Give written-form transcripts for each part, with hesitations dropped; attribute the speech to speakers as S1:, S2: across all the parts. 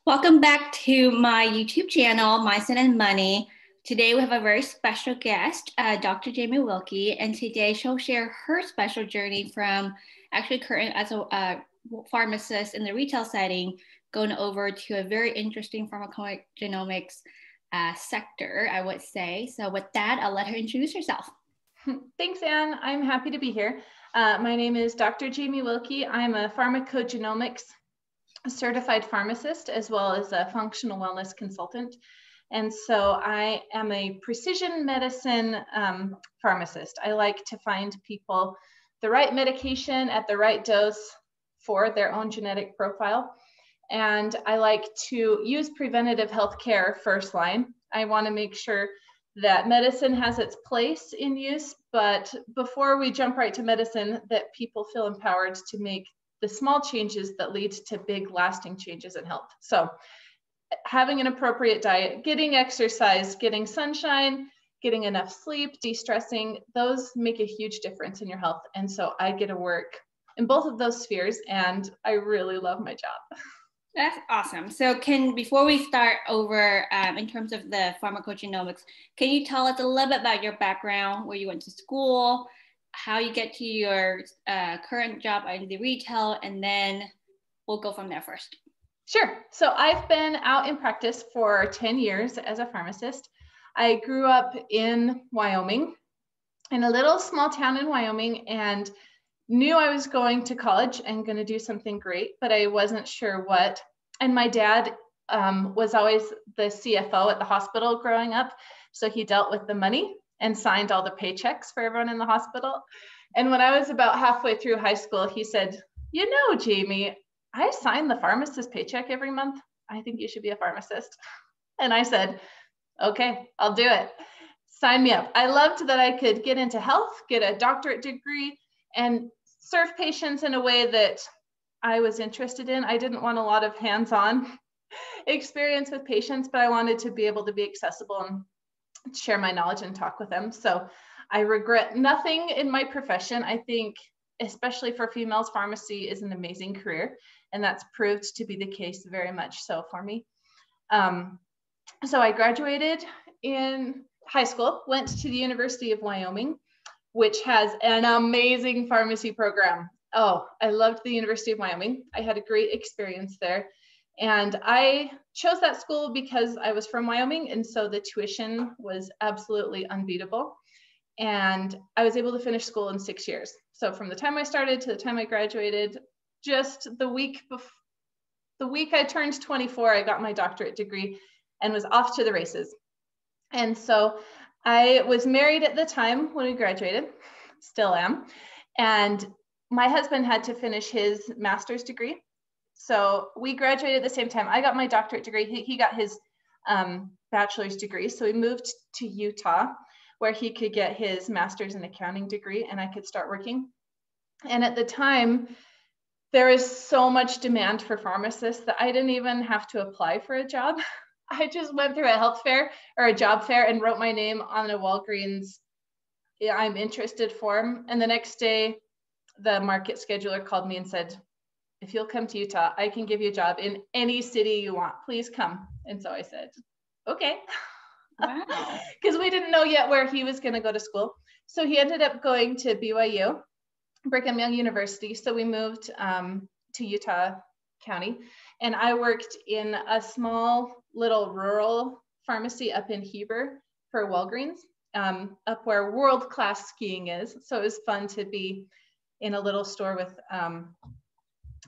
S1: Welcome back to my YouTube channel, Mindset and Money. Today we have a very special guest, Dr. Jamie Wilkey, and today she'll share her special journey from actually current as a pharmacist in the retail setting, going over to a very interesting pharmacogenomics sector, I would say. So with that, I'll let her introduce herself.
S2: Thanks, Anne. I'm happy to be here. My name is Dr. Jamie Wilkey. I'm a pharmacogenomics certified pharmacist, as well as a functional wellness consultant. And so I am a precision medicine pharmacist. I like to find people the right medication at the right dose for their own genetic profile. And I like to use preventative health care first line. I want to make sure that medicine has its place in use, but before we jump right to medicine, that people feel empowered to make the small changes that lead to big lasting changes in health. So having an appropriate diet, getting exercise, getting sunshine, getting enough sleep, de-stressing, those make a huge difference in your health. And so I get to work in both of those spheres, and I really love my job.
S1: That's awesome. So before we start over in terms of the pharmacogenomics, can you tell us a little bit about your background, where you went to school, how you get to your current job in the retail, and then we'll go from there first.
S2: Sure. So I've been out in practice for 10 years as a pharmacist. I grew up in Wyoming, in a little small town in Wyoming, and knew I was going to college and going to do something great, but I wasn't sure what. And my dad was always the CFO at the hospital growing up. So he dealt with the money and signed all the paychecks for everyone in the hospital. And when I was about halfway through high school, he said, "You know, Jamie, I sign the pharmacist paycheck every month. I think you should be a pharmacist." And I said, "Okay, I'll do it. Sign me up." I loved that I could get into health, get a doctorate degree, and serve patients in a way that I was interested in. I didn't want a lot of hands-on experience with patients, but I wanted to be able to be accessible and share my knowledge and talk with them. So I regret nothing in my profession. I think, especially for females, pharmacy is an amazing career, and that's proved to be the case very much so for me. So I graduated in high school, went to the University of Wyoming, which has an amazing pharmacy program. Oh, I loved the University of Wyoming. I had a great experience there. And I chose that school because I was from Wyoming, and so the tuition was absolutely unbeatable. And I was able to finish school in 6 years. So from the time I started to the time I graduated, just the week I turned 24, I got my doctorate degree and was off to the races. And so I was married at the time when we graduated, still am, and my husband had to finish his master's degree. So we graduated at the same time. I got my doctorate degree. He got his bachelor's degree. So we moved to Utah, where he could get his master's in accounting degree, and I could start working. And at the time, there was so much demand for pharmacists that I didn't even have to apply for a job. I just went through a health fair or a job fair and wrote my name on a Walgreens "I'm interested" form. And the next day, the market scheduler called me and said, "If you'll come to Utah, I can give you a job in any city you want. Please come." And so I said, "Okay."
S1: Wow.
S2: Because we didn't know yet where he was going to go to school. So he ended up going to BYU, Brigham Young University. So we moved to Utah County, and I worked in a small little rural pharmacy up in Heber for Walgreens, up where world-class skiing is. So it was fun to be in a little store with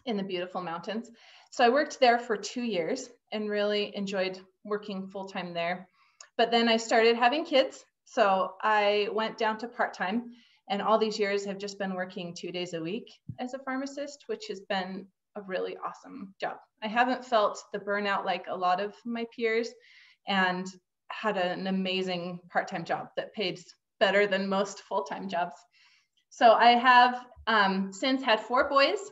S2: in the beautiful mountains. So I worked there for 2 years and really enjoyed working full-time there. But then I started having kids, so I went down to part-time, and all these years have just been working 2 days a week as a pharmacist, which has been a really awesome job. I haven't felt the burnout like a lot of my peers, and had an amazing part-time job that paid better than most full-time jobs. So I have since had 4 boys.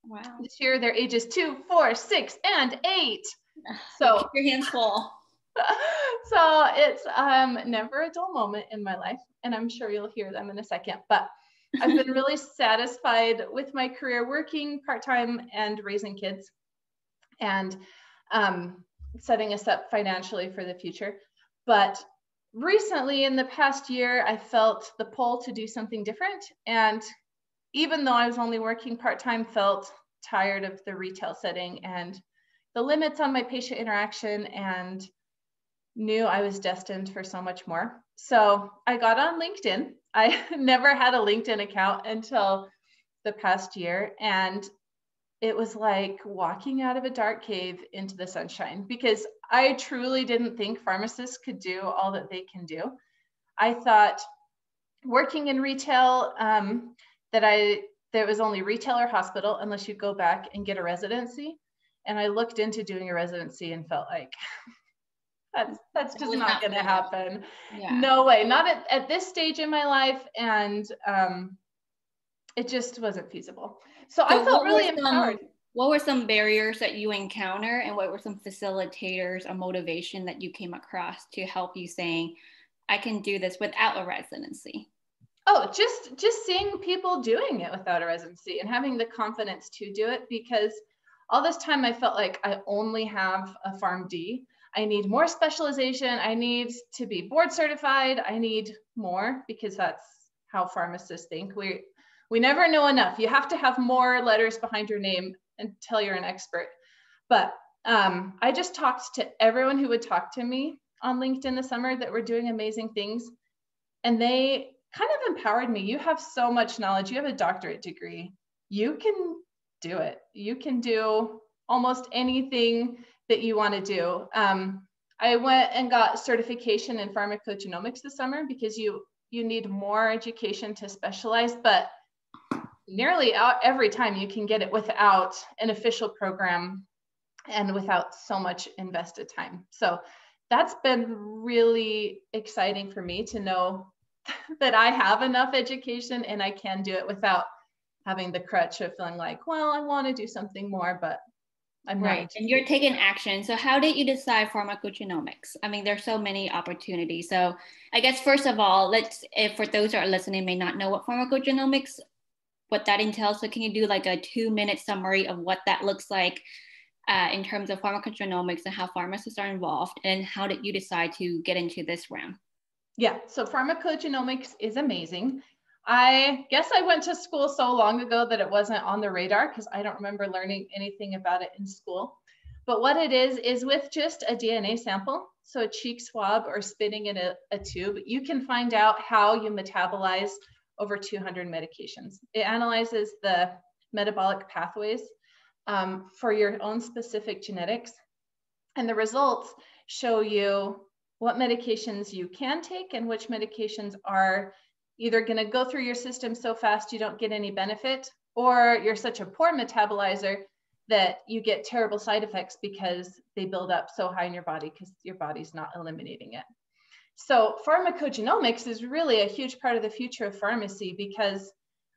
S1: Wow.
S2: This year they're ages 2, 4, 6, and 8. So
S1: keep your hands full.
S2: So it's never a dull moment in my life, and I'm sure you'll hear them in a second. But I've been really satisfied with my career working part-time and raising kids. And setting us up financially for the future. But recently, in the past year, I felt the pull to do something different. And even though I was only working part-time, felt tired of the retail setting and the limits on my patient interaction, and knew I was destined for so much more. So I got on LinkedIn. I never had a LinkedIn account until the past year. And it was like walking out of a dark cave into the sunshine, because I truly didn't think pharmacists could do all that they can do. I thought working in retail, there was only retail or hospital unless you go back and get a residency. And I looked into doing a residency and felt like, that's just not going to happen. Yeah. No way, not at this stage in my life. And it just wasn't feasible. So I felt really empowered.
S1: What were some barriers that you encounter, and what were some facilitators or motivation that you came across to help you saying, I can do this without a residency?
S2: Oh, just seeing people doing it without a residency and having the confidence to do it, because all this time I felt like I only have a PharmD. I need more specialization. I need to be board certified. I need more, because that's how pharmacists think. We never know enough. You have to have more letters behind your name until you're an expert. But I just talked to everyone who would talk to me on LinkedIn this summer that were doing amazing things. And they kind of empowered me. You have so much knowledge. You have a doctorate degree. You can do it. You can do almost anything that you want to do. I went and got certification in pharmacogenomics this summer, because you need more education to specialize, but nearly every time you can get it without an official program and without so much invested time. So that's been really exciting for me to know that I have enough education and I can do it without having the crutch of feeling like, well, I want to do something more, but I'm
S1: right.
S2: not.
S1: And you're taking action. So how did you decide pharmacogenomics? I mean, there's so many opportunities. So I guess, first of all, if for those who are listening may not know what pharmacogenomics, what that entails. So can you do like a 2-minute summary of what that looks like in terms of pharmacogenomics and how pharmacists are involved, and how did you decide to get into this realm?
S2: Yeah, so pharmacogenomics is amazing. I guess I went to school so long ago that it wasn't on the radar, because I don't remember learning anything about it in school. But what it is with just a DNA sample, so a cheek swab or spitting in a tube, you can find out how you metabolize over 200 medications. It analyzes the metabolic pathways for your own specific genetics. And the results show you what medications you can take and which medications are either going to go through your system so fast you don't get any benefit, or you're such a poor metabolizer that you get terrible side effects because they build up so high in your body because your body's not eliminating it. So pharmacogenomics is really a huge part of the future of pharmacy, because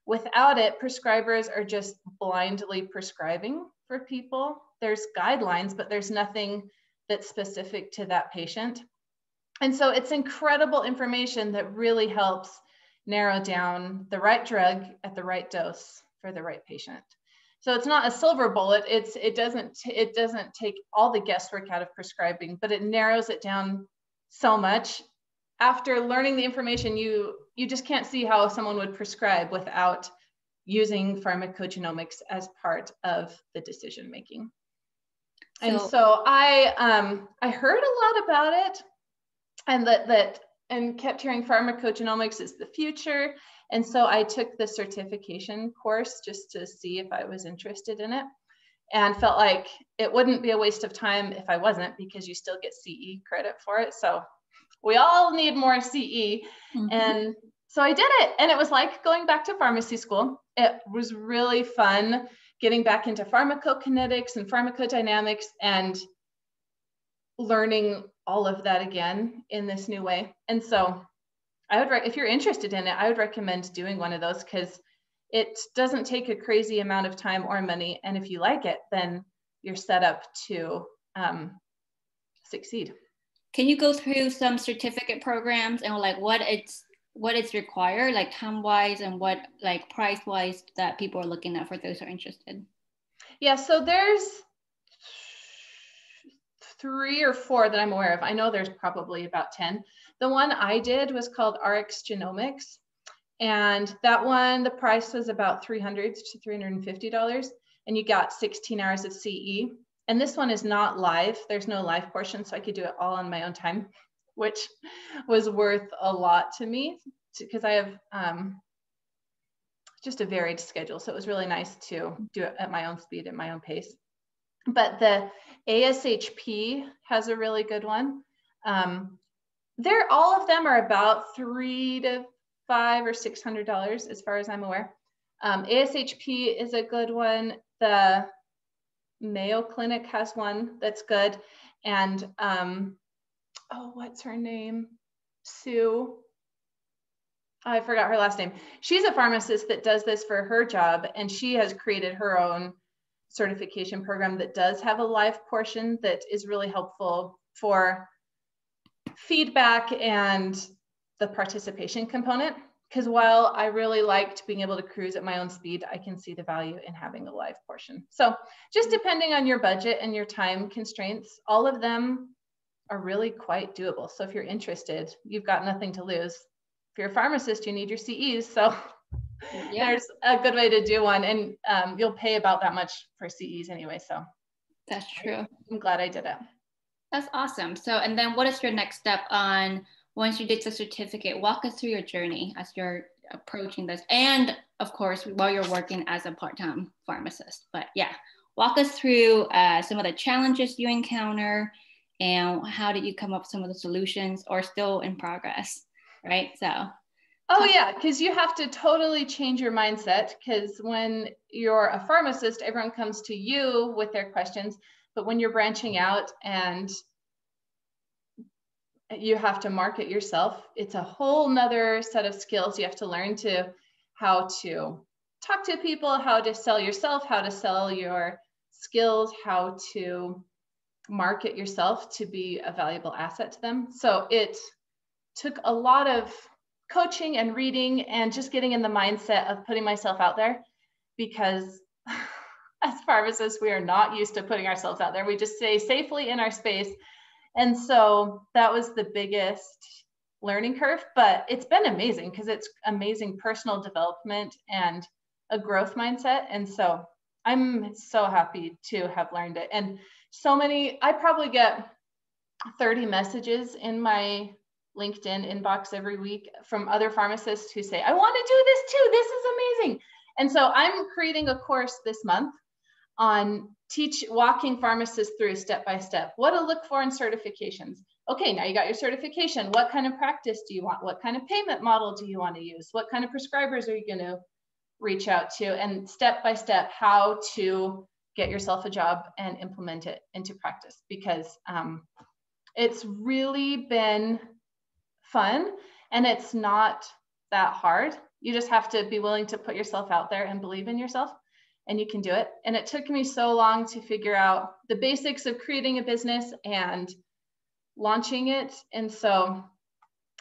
S2: without it, prescribers are just blindly prescribing for people. There's guidelines, but there's nothing that's specific to that patient. And so it's incredible information that really helps narrow down the right drug at the right dose for the right patient. So it's not a silver bullet. It doesn't take all the guesswork out of prescribing, but it narrows it down so much. After learning the information, you just can't see how someone would prescribe without using pharmacogenomics as part of the decision making. And so I heard a lot about it, and kept hearing pharmacogenomics is the future. And so I took the certification course just to see if I was interested in it, and felt like it wouldn't be a waste of time if I wasn't, because you still get CE credit for it. So we all need more CE. Mm-hmm. And so I did it, and it was like going back to pharmacy school. It was really fun getting back into pharmacokinetics and pharmacodynamics and learning all of that again in this new way. And so I would, if you're interested in it, I would recommend doing one of those, because it doesn't take a crazy amount of time or money. And if you like it, then you're set up to succeed.
S1: Can you go through some certificate programs and like what it's required, like time-wise, and what like price-wise that people are looking at for those who are interested?
S2: Yeah, so there's 3 or 4 that I'm aware of. I know there's probably about 10. The one I did was called Genomics. And that one, the price was about $300 to $350. And you got 16 hours of CE. And this one is not live. There's no live portion, so I could do it all on my own time, which was worth a lot to me because I have just a varied schedule. So it was really nice to do it at my own speed, at my own pace. But the ASHP has a really good one. All of them are about $300 to $500 or $600 as far as I'm aware. ASHP is a good one. The Mayo Clinic has one that's good. And oh, what's her name? Sue. I forgot her last name. She's a pharmacist that does this for her job, and she has created her own certification program that does have a live portion that is really helpful for feedback and the participation component. Because while I really liked being able to cruise at my own speed, I can see the value in having a live portion. So just depending on your budget and your time constraints, all of them are really quite doable. So if you're interested, you've got nothing to lose. If you're a pharmacist, you need your CEs. So yeah, there's a good way to do one, and you'll pay about that much for CEs anyway. So
S1: that's true.
S2: I'm glad I did it.
S1: That's awesome. So, and then what is your next step on once you did the certificate? Walk us through your journey as you're approaching this. And of course, while you're working as a part-time pharmacist. But yeah, walk us through some of the challenges you encounter and how did you come up with some of the solutions, or still in progress, right? So.
S2: Oh yeah, because you have to totally change your mindset, because when you're a pharmacist, everyone comes to you with their questions. But when you're branching out and you have to market yourself, it's a whole nother set of skills. You have to learn how to talk to people, how to sell yourself, how to sell your skills, how to market yourself to be a valuable asset to them. So it took a lot of coaching and reading and just getting in the mindset of putting myself out there, because as pharmacists, we are not used to putting ourselves out there. We just stay safely in our space. And so that was the biggest learning curve, but it's been amazing because it's amazing personal development and a growth mindset. And so I'm so happy to have learned it. And so many, I probably get 30 messages in my LinkedIn inbox every week from other pharmacists who say, I want to do this too. This is amazing. And so I'm creating a course this month on walking pharmacists through step-by-step, what to look for in certifications. Okay, now you got your certification. What kind of practice do you want? What kind of payment model do you want to use? What kind of prescribers are you going to reach out to? And step-by-step, how to get yourself a job and implement it into practice, because it's really been fun and it's not that hard. You just have to be willing to put yourself out there and believe in yourself, and you can do it. And it took me so long to figure out the basics of creating a business and launching it. And so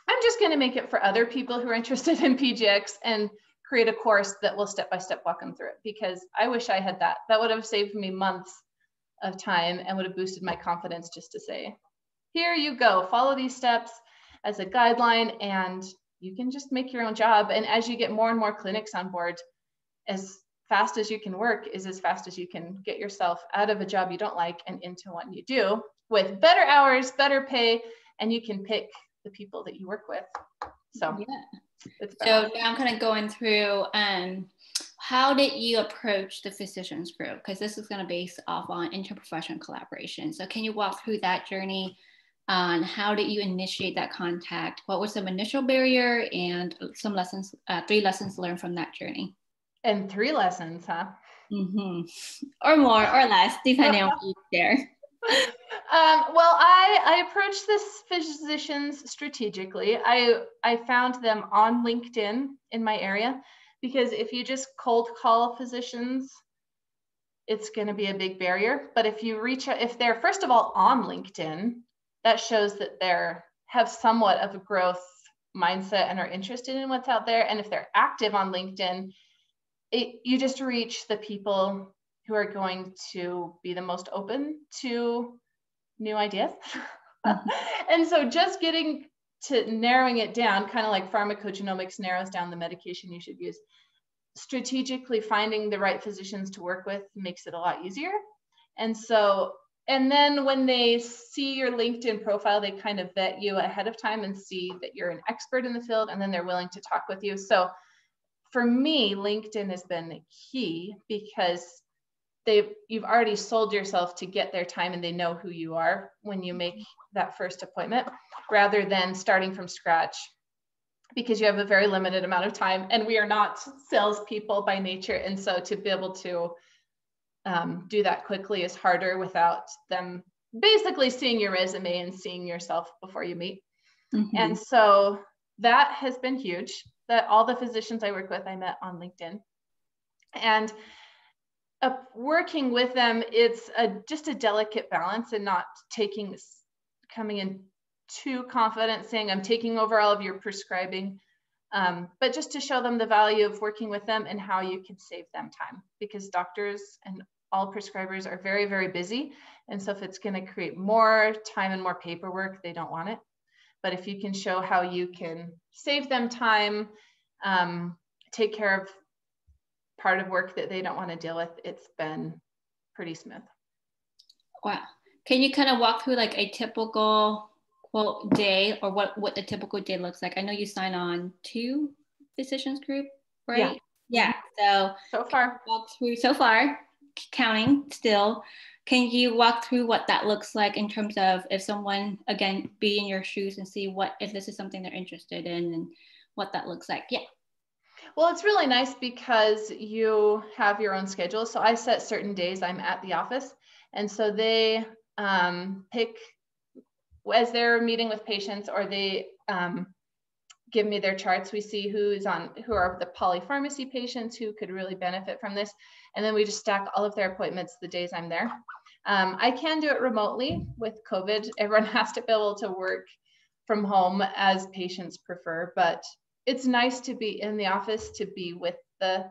S2: I'm just going to make it for other people who are interested in PGX and create a course that will step-by-step walk them through it, because I wish I had that. That would have saved me months of time and would have boosted my confidence just to say, here you go, follow these steps as a guideline, and you can just make your own job. And as you get more and more clinics on board, as fast as you can work is as fast as you can get yourself out of a job you don't like and into one you do, with better hours, better pay, and you can pick the people that you work with. So
S1: yeah. So now I'm kind of going through how did you approach the physicians group? Because this is going to base off on interprofessional collaboration. So can you walk through that journey on how did you initiate that contact? What was some initial barrier and some lessons, 3 lessons learned from that journey?
S2: And 3 lessons, huh?
S1: Mm-hmm. Or more or less, depending on what you share.
S2: Well, I approached this physicians strategically. I found them on LinkedIn in my area, because if you just cold call physicians, it's going to be a big barrier. But if you reach out, if they're first of all on LinkedIn, that shows that they're have somewhat of a growth mindset and are interested in what's out there. And if they're active on LinkedIn, you just reach the people who are going to be the most open to new ideas.
S1: Mhm.
S2: And so just getting to narrowing it down, kind of like pharmacogenomics narrows down the medication you should use, strategically finding the right physicians to work with makes it a lot easier. And so, and then when they see your LinkedIn profile, they kind of vet you ahead of time and see that you're an expert in the field, and then they're willing to talk with you. So for me, LinkedIn has been key because you've already sold yourself to get their time, and they know who you are when you make that first appointment, rather than starting from scratch, because you have a very limited amount of time, and we are not salespeople by nature. And so to be able to do that quickly is harder without them basically seeing your resume and seeing yourself before you meet.
S1: Mhm.
S2: And so that has been huge, that all the physicians I work with, I met on LinkedIn. And working with them, it's just a delicate balance, and not coming in too confident saying I'm taking over all of your prescribing, but just to show them the value of working with them and how you can save them time, because doctors and all prescribers are very, very busy. And so if it's going to create more time and more paperwork, they don't want it. But if you can show how you can save them time, take care of part of work that they don't want to deal with, it's been pretty smooth.
S1: Wow. Can you kind of walk through like a typical quote day, or what the typical day looks like? I know you sign on to physicians group, right? Yeah.
S2: So far.
S1: Walk through so far, counting still. Can you walk through what that looks like in terms of if someone, again, be in your shoes and see what, if this is something they're interested in, and what that looks like? Yeah.
S2: Well, it's really nice because you have your own schedule. So I set certain days I'm at the office. And so they pick, as they're meeting with patients, or they give me their charts, we see who are the polypharmacy patients who could really benefit from this. And then we just stack all of their appointments the days I'm there. I can do it remotely with COVID. Everyone has to be able to work from home as patients prefer, but it's nice to be in the office, to be with the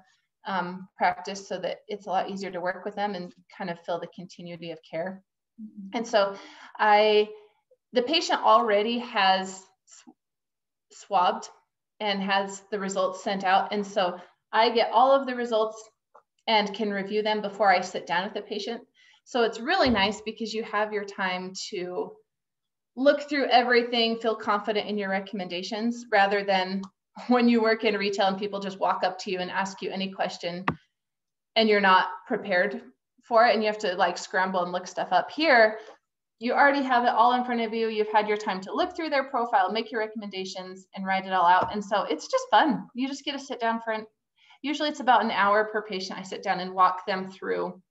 S2: practice, so that it's a lot easier to work with them and kind of feel the continuity of care. Mm-hmm. And so the patient already has swabbed and has the results sent out. And so I get all of the results and can review them before I sit down with the patient. So it's really nice because you have your time to look through everything, feel confident in your recommendations, rather than when you work in retail and people just walk up to you and ask you any question and you're not prepared for it and you have to like scramble and look stuff up. Here, you already have it all in front of you. You've had your time to look through their profile, make your recommendations, and write it all out. And so it's just fun. You just get to sit down usually it's about an hour per patient. I sit down and walk them through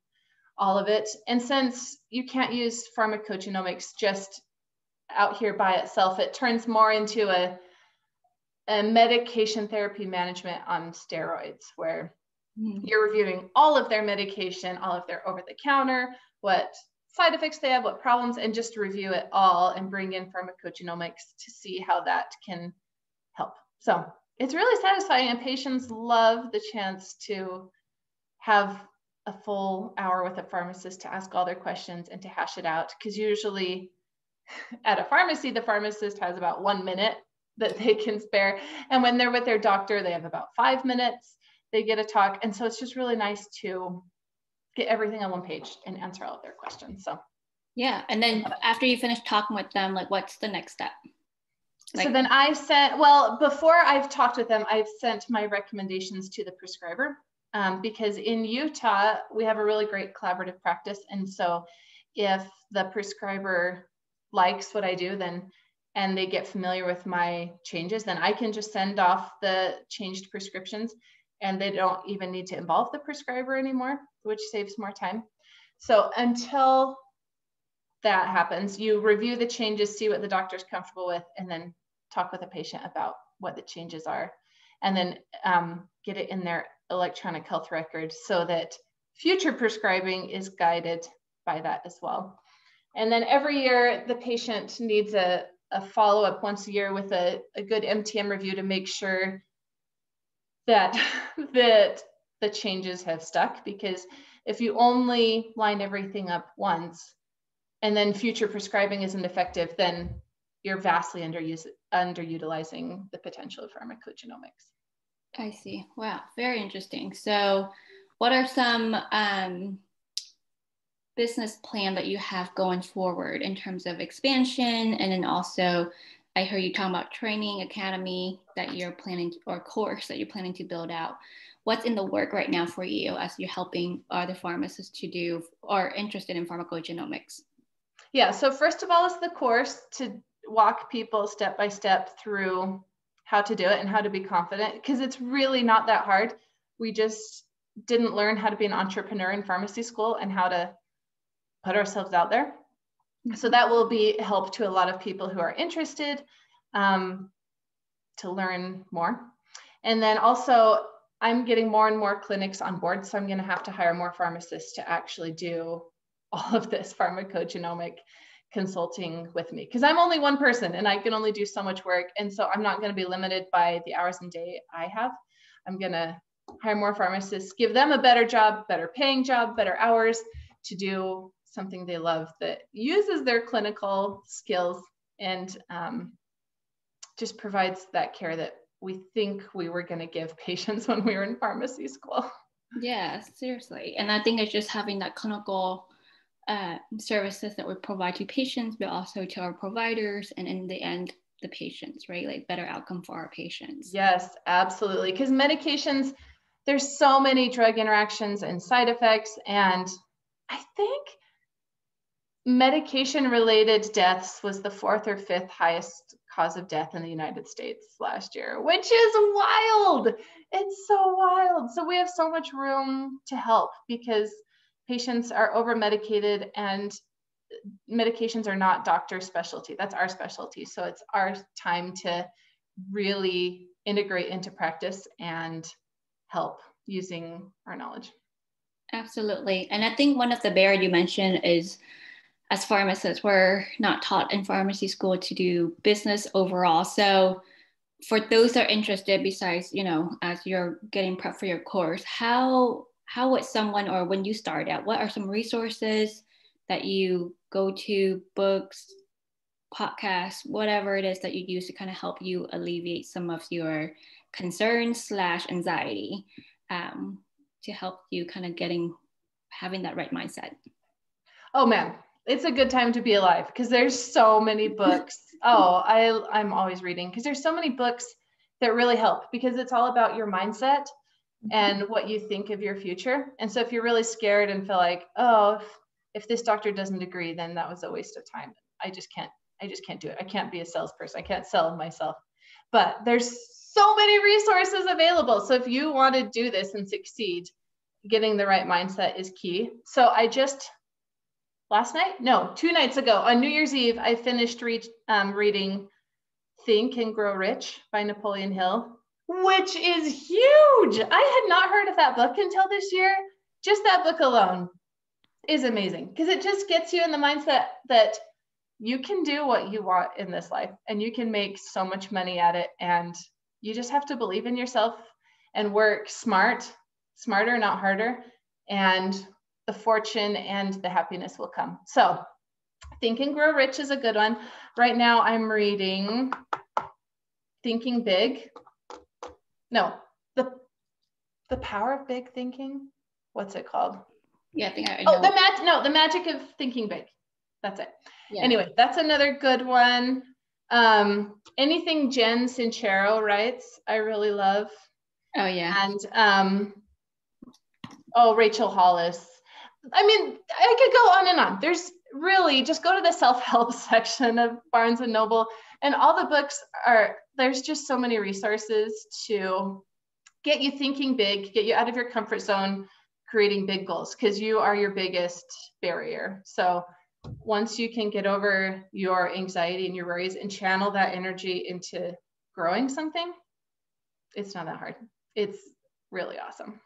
S2: all of it. And since you can't use pharmacogenomics just out here by itself, it turns more into a medication therapy management on steroids, where you're reviewing all of their medication, all of their over-the-counter, what side effects they have, what problems, and just review it all and bring in pharmacogenomics to see how that can help. So it's really satisfying, and patients love the chance to have a full hour with a pharmacist to ask all their questions and to hash it out. Because usually at a pharmacy, the pharmacist has about 1 minute that they can spare. And when they're with their doctor, they have about 5 minutes, they get a talk. And so it's just really nice to get everything on one page and answer all of their questions. So
S1: yeah. And then after you finish talking with them, like what's the next step?
S2: So then before I've talked with them, I've sent my recommendations to the prescriber, because in Utah, we have a really great collaborative practice. And so if the prescriber likes what I do, and they get familiar with my changes, then I can just send off the changed prescriptions, and they don't even need to involve the prescriber anymore, which saves more time. So until that happens, you review the changes, see what the doctor's comfortable with, and then talk with the patient about what the changes are, and then get it in their electronic health record so that future prescribing is guided by that as well. And then every year, the patient needs a follow-up once a year with a good MTM review to make sure that the changes have stuck. Because if you only line everything up once and then future prescribing isn't effective, then you're vastly underutilizing the potential of pharmacogenomics.
S1: I see. Wow, very interesting. So what are some business plan that you have going forward in terms of expansion? And then also, I heard you talking about training academy that you're planning or course that you're planning to build out. What's in the work right now for you as you're helping other pharmacists to do or interested in pharmacogenomics?
S2: Yeah, so first of all is the course to walk people step by step through how to do it and how to be confident, because it's really not that hard. We just didn't learn how to be an entrepreneur in pharmacy school and how to put ourselves out there. So that will be help to a lot of people who are interested to learn more. And then also, I'm getting more and more clinics on board, so I'm going to have to hire more pharmacists to actually do all of this pharmacogenomic consulting with me, because I'm only one person and I can only do so much work. And so I'm not going to be limited by the hours in day I have. I'm going to hire more pharmacists, give them a better job, better paying job, better hours to do something they love that uses their clinical skills and just provides that care that we think we were going to give patients when we were in pharmacy school.
S1: Yeah, seriously. And I think it's just having that clinical services that we provide to patients, but also to our providers, and in the end, the patients, right? Like better outcome for our patients.
S2: Yes, absolutely. Because medications, there's so many drug interactions and side effects. And I think medication-related deaths was the 4th or 5th highest cause of death in the United States last year, which is wild. It's so wild. So we have so much room to help because patients are over-medicated and medications are not doctor specialty. That's our specialty. So it's our time to really integrate into practice and help using our knowledge.
S1: Absolutely. And I think one of the barriers you mentioned is, as pharmacists, we're not taught in pharmacy school to do business overall. So for those that are interested, besides, as you're getting prep for your course, how would someone, or when you start out, what are some resources that you go to, books, podcasts, whatever it is that you use to kind of help you alleviate some of your concerns / anxiety, to help you kind of having that right mindset?
S2: Oh man, it's a good time to be alive because there's so many books. I'm always reading because there's so many books that really help, because it's all about your mindset and what you think of your future. And so if you're really scared and feel like, oh, if this doctor doesn't agree, then that was a waste of time. I just can't do it. I can't be a salesperson. I can't sell myself. But there's so many resources available. So if you want to do this and succeed, getting the right mindset is key. So I just, 2 nights ago on New Year's Eve, I finished reading Think and Grow Rich by Napoleon Hill, which is huge. I had not heard of that book until this year. Just that book alone is amazing because it just gets you in the mindset that you can do what you want in this life and you can make so much money at it. And you just have to believe in yourself and work smarter, not harder. And the fortune and the happiness will come. So Think and Grow Rich is a good one. Right now I'm reading Thinking Big. No, the Power of Big Thinking. What's it called?
S1: Yeah, I think I know.
S2: The Magic of Thinking Big. That's it.
S1: Yeah.
S2: Anyway, that's another good one. Anything Jen Sincero writes, I really love.
S1: Oh yeah.
S2: And Rachel Hollis. I mean, I could go on and on. There's really, just go to the self-help section of Barnes and Noble, and all the books there's just so many resources to get you thinking big, get you out of your comfort zone, creating big goals, because you are your biggest barrier. So once you can get over your anxiety and your worries and channel that energy into growing something, it's not that hard. It's really awesome.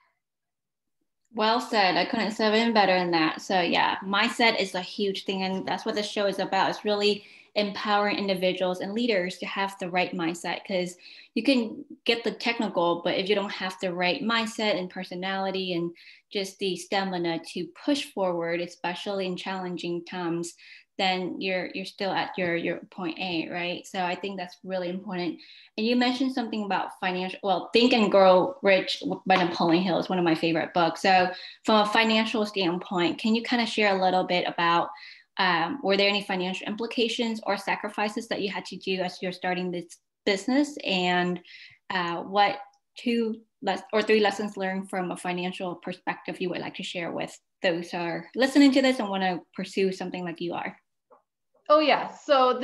S1: Well said. I couldn't say it better than that. So yeah, mindset is a huge thing, and that's what the show is about. It's really empowering individuals and leaders to have the right mindset, because you can get the technical, but if you don't have the right mindset and personality and just the stamina to push forward, especially in challenging times, then you're still at your point A, right? So I think that's really important. And you mentioned something about financial, well, Think and Grow Rich by Napoleon Hill is one of my favorite books. So from a financial standpoint, can you kind of share a little bit about, were there any financial implications or sacrifices that you had to do as you're starting this business? And what 3 lessons learned from a financial perspective you would like to share with those who are listening to this and want to pursue something like you are?
S2: Oh yeah, so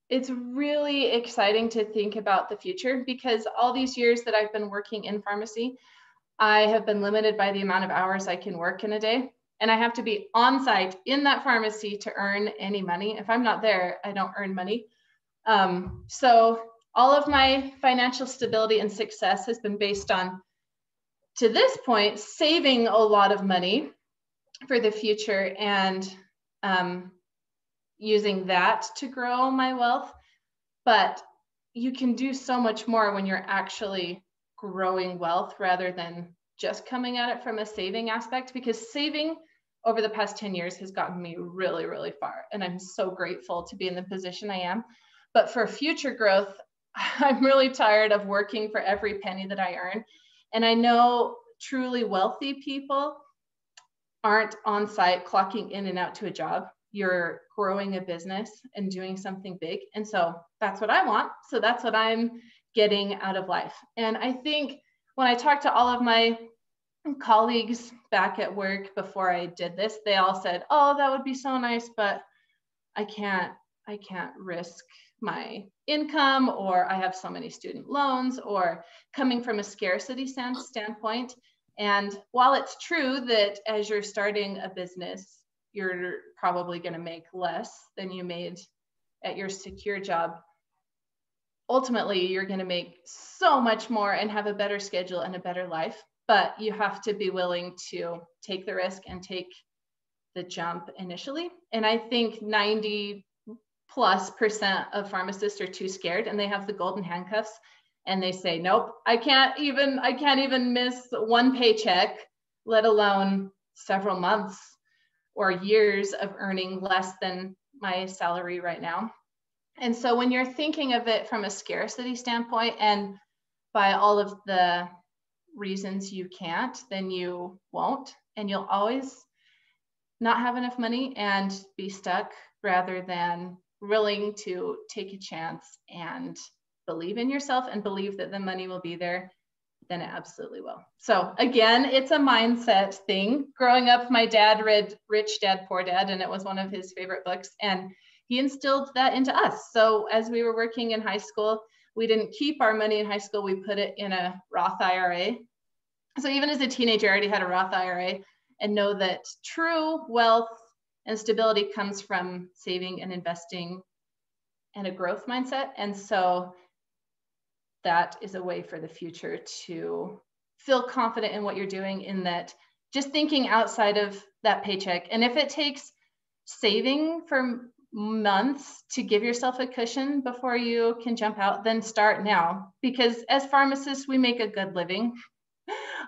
S2: it's really exciting to think about the future, because all these years that I've been working in pharmacy, I have been limited by the amount of hours I can work in a day. And I have to be on site in that pharmacy to earn any money. If I'm not there, I don't earn money. So all of my financial stability and success has been based on, to this point, saving a lot of money for the future and using that to grow my wealth. But you can do so much more when you're actually growing wealth rather than just coming at it from a saving aspect, because saving over the past 10 years has gotten me really, really far. And I'm so grateful to be in the position I am. But for future growth, I'm really tired of working for every penny that I earn. And I know truly wealthy people aren't on site clocking in and out to a job. You're growing a business and doing something big. And so that's what I want. So that's what I'm getting out of life. And I think when I talked to all of my colleagues back at work before I did this, they all said, "Oh, that would be so nice, but I can't risk my income, or I have so many student loans," or coming from a scarcity standpoint. And while it's true that as you're starting a business, you're probably going to make less than you made at your secure job, ultimately you're going to make so much more and have a better schedule and a better life. But you have to be willing to take the risk and take the jump initially. And I think 90+% of pharmacists are too scared, and they have the golden handcuffs, and they say, "Nope, I can't even miss one paycheck, let alone several months or years of earning less than my salary right now." And so when you're thinking of it from a scarcity standpoint, and by all of the reasons you can't, then you won't, and you'll always not have enough money and be stuck, rather than willing to take a chance and believe in yourself and believe that the money will be there, then it absolutely will. So again, it's a mindset thing. Growing up, my dad read Rich Dad, Poor Dad, and it was one of his favorite books. And he instilled that into us. So as we were working in high school, we didn't keep our money in high school. We put it in a Roth IRA. So even as a teenager, I already had a Roth IRA, and know that true wealth and stability comes from saving and investing and a growth mindset. And so that is a way for the future to feel confident in what you're doing, in that just thinking outside of that paycheck. And if it takes saving for months to give yourself a cushion before you can jump out, then start now. Because as pharmacists, we make a good living,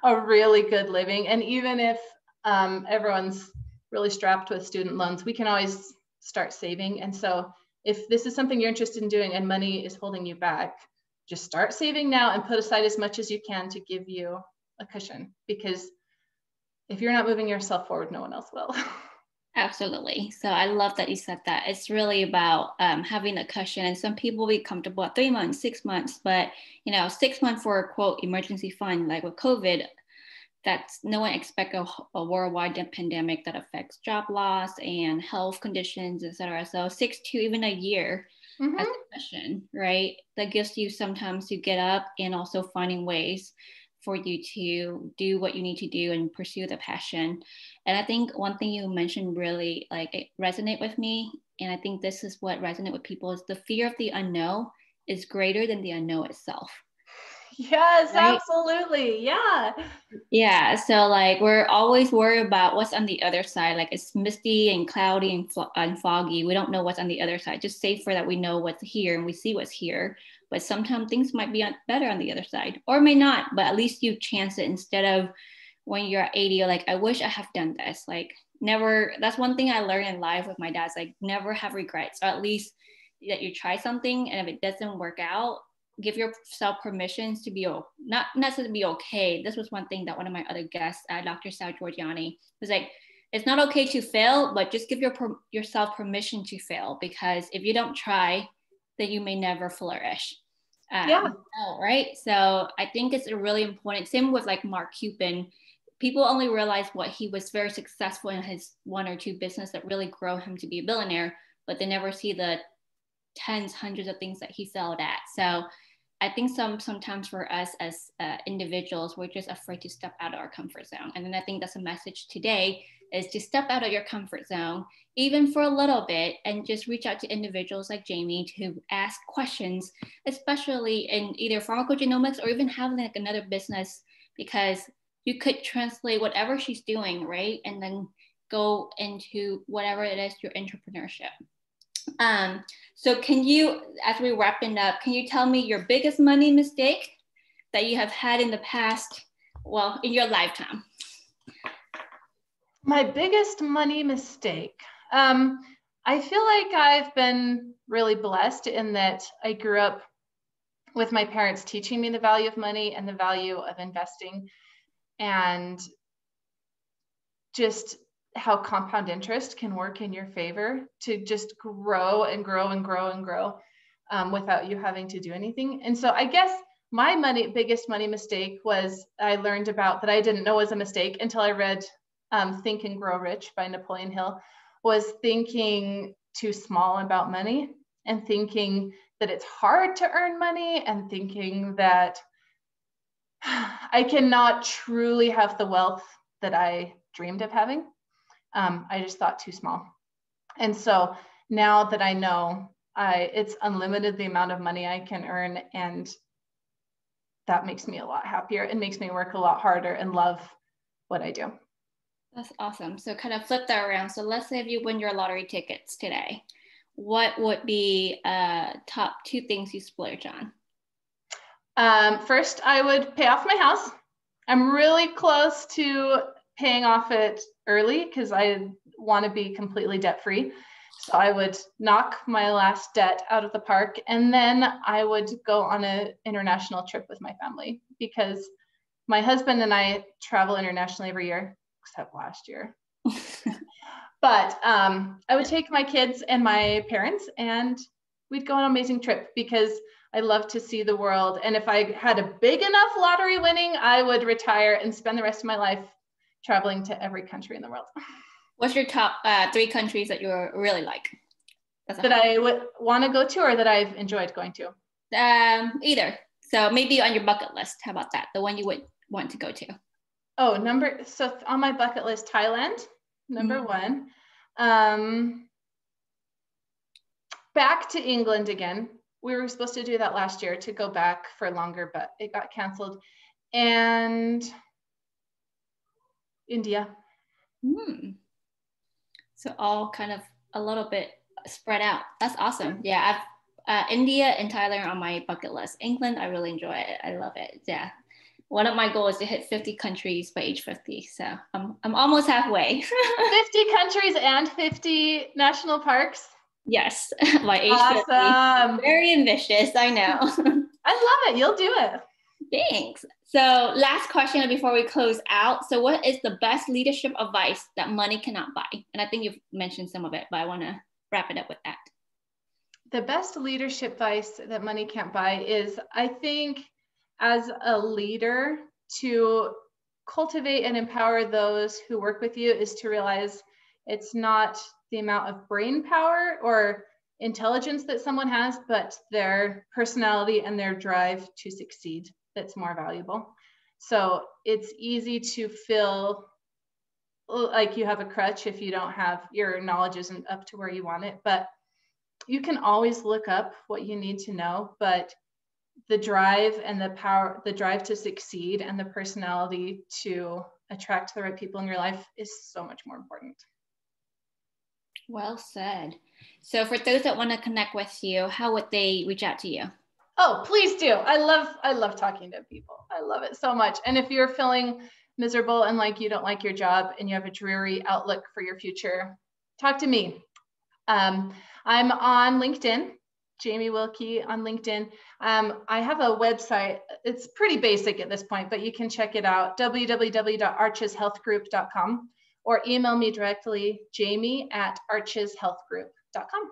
S2: a really good living. And even if everyone's really strapped with student loans, we can always start saving. And so if this is something you're interested in doing and money is holding you back, just start saving now and put aside as much as you can to give you a cushion. Because if you're not moving yourself forward, no one else will.
S1: Absolutely. So I love that you said that. It's really about having a cushion, and some people will be comfortable at 3 months, 6 months, but 6 months for a quote emergency fund, like with COVID, that's no one expect a worldwide pandemic that affects job loss and health conditions, etc. So 6 to even a year as a cushion, right? That gives you sometimes to get up, and also finding ways for you to do what you need to do and pursue the passion. And I think one thing you mentioned really it resonate with me. And I think this is what resonate with people, is the fear of the unknown is greater than the unknown itself.
S2: Yes,
S1: right?
S2: absolutely. Yeah.
S1: Yeah, so like we're always worried about what's on the other side. Like it's misty and cloudy and foggy. We don't know what's on the other side. Just safer that we know what's here and we see what's here. But sometimes things might be better on the other side, or may not. But at least you chance it instead of when you're at 80, you're like, I wish I have done this. Like never. That's one thing I learned in life with my dad's like never have regrets, or at least that you try something and if it doesn't work out, give yourself permissions to be not necessarily be okay. This was one thing that one of my other guests, Dr. Sal Georgiani, was like, it's not okay to fail, but just give yourself permission to fail because if you don't try, then you may never flourish.
S2: Yeah.
S1: Right. So I think it's a really important. Same with like Mark Cuban. People only realize what he was very successful in his one or two business that really grow him to be a billionaire, but they never see the tens, hundreds of things that he failed at. So I think sometimes for us as individuals, we're just afraid to step out of our comfort zone. And then I think that's a message today is to step out of your comfort zone, even for a little bit, and just reach out to individuals like Jamie to ask questions, especially in either pharmacogenomics or even having like another business, because you could translate whatever she's doing, right? And then go into whatever it is, your entrepreneurship. So can you, as we're wrapping up, can you tell me your biggest money mistake that you have had in the past, well, in your lifetime?
S2: My biggest money mistake. I feel like I've been really blessed in that I grew up with my parents teaching me the value of money and the value of investing and just how compound interest can work in your favor to just grow and grow and grow and grow without you having to do anything. And so I guess my biggest money mistake was I learned about that I didn't know was a mistake until I read Think and Grow Rich by Napoleon Hill, was thinking too small about money and thinking that it's hard to earn money and thinking that I cannot truly have the wealth that I dreamed of having. I just thought too small. And so now that I know it's unlimited the amount of money I can earn, and that makes me a lot happier. It makes me work a lot harder and love what I do.
S1: That's awesome. So kind of flip that around. So let's say if you win your lottery tickets today, what would be top two things you splurge on?
S2: First, I would pay off my house. I'm really close to paying off it early because I want to be completely debt-free. So I would knock my last debt out of the park, and then I would go on an international trip with my family because my husband and I travel internationally every year, except last year. But I would take my kids and my parents, and we'd go on an amazing trip because I love to see the world. And if I had a big enough lottery winning, I would retire and spend the rest of my life traveling to every country in the world.
S1: What's your top three countries that you really like?
S2: That I would want to go to or that I've enjoyed going to?
S1: Either. So maybe on your bucket list. How about that? The one you would want to go to.
S2: Oh, so on my bucket list, Thailand, number one. Back to England again. We were supposed to do that last year to go back for longer, but it got canceled. And India.
S1: So all kind of a little bit spread out. That's awesome. Yeah, I've India and Thailand are on my bucket list. England, I really enjoy it. I love it. Yeah. One of my goals is to hit 50 countries by age 50. So I'm almost halfway.
S2: 50 countries and 50 national parks.
S1: Yes, by age
S2: awesome.
S1: 50. Very ambitious, I know.
S2: I love it. You'll do it.
S1: Thanks. So last question before we close out. So what is the best leadership advice that money cannot buy? And I think you've mentioned some of it, but I want to wrap it up with that.
S2: The best leadership advice that money can't buy is, I think, as a leader, to cultivate and empower those who work with you is to realize it's not the amount of brain power or intelligence that someone has, but their personality and their drive to succeed that's more valuable. So it's easy to feel like you have a crutch if you don't have, your knowledge isn't up to where you want it, but you can always look up what you need to know, but the drive and the power, the drive to succeed and the personality to attract the right people in your life is so much more important.
S1: Well said. So for those that want to connect with you, how would they reach out to you?
S2: Oh, please do. I love talking to people. I love it so much. And if you're feeling miserable and like you don't like your job and you have a dreary outlook for your future, talk to me. I'm on LinkedIn, Jamie Wilkey on LinkedIn. I have a website. It's pretty basic at this point, but you can check it out, www.archeshealthgroup.com, or email me directly, jamie@archeshealthgroup.com.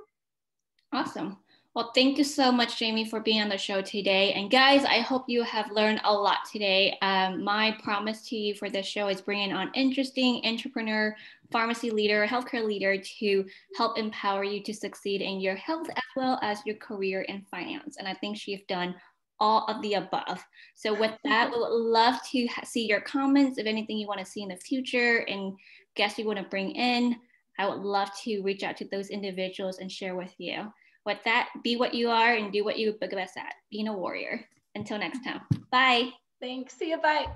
S1: Awesome. Well, thank you so much, Jamie, for being on the show today. And guys, I hope you have learned a lot today. My promise to you for this show is bringing on interesting entrepreneur, pharmacy leader, healthcare leader to help empower you to succeed in your health as well as your career in finance. And I think she's done all of the above. So with that, we would love to see your comments of anything you want to see in the future and guests you want to bring in. I would love to reach out to those individuals and share with you. With that, be what you are and do what you're best at, being a warrior. Until next time, bye.
S2: Thanks, see you, bye.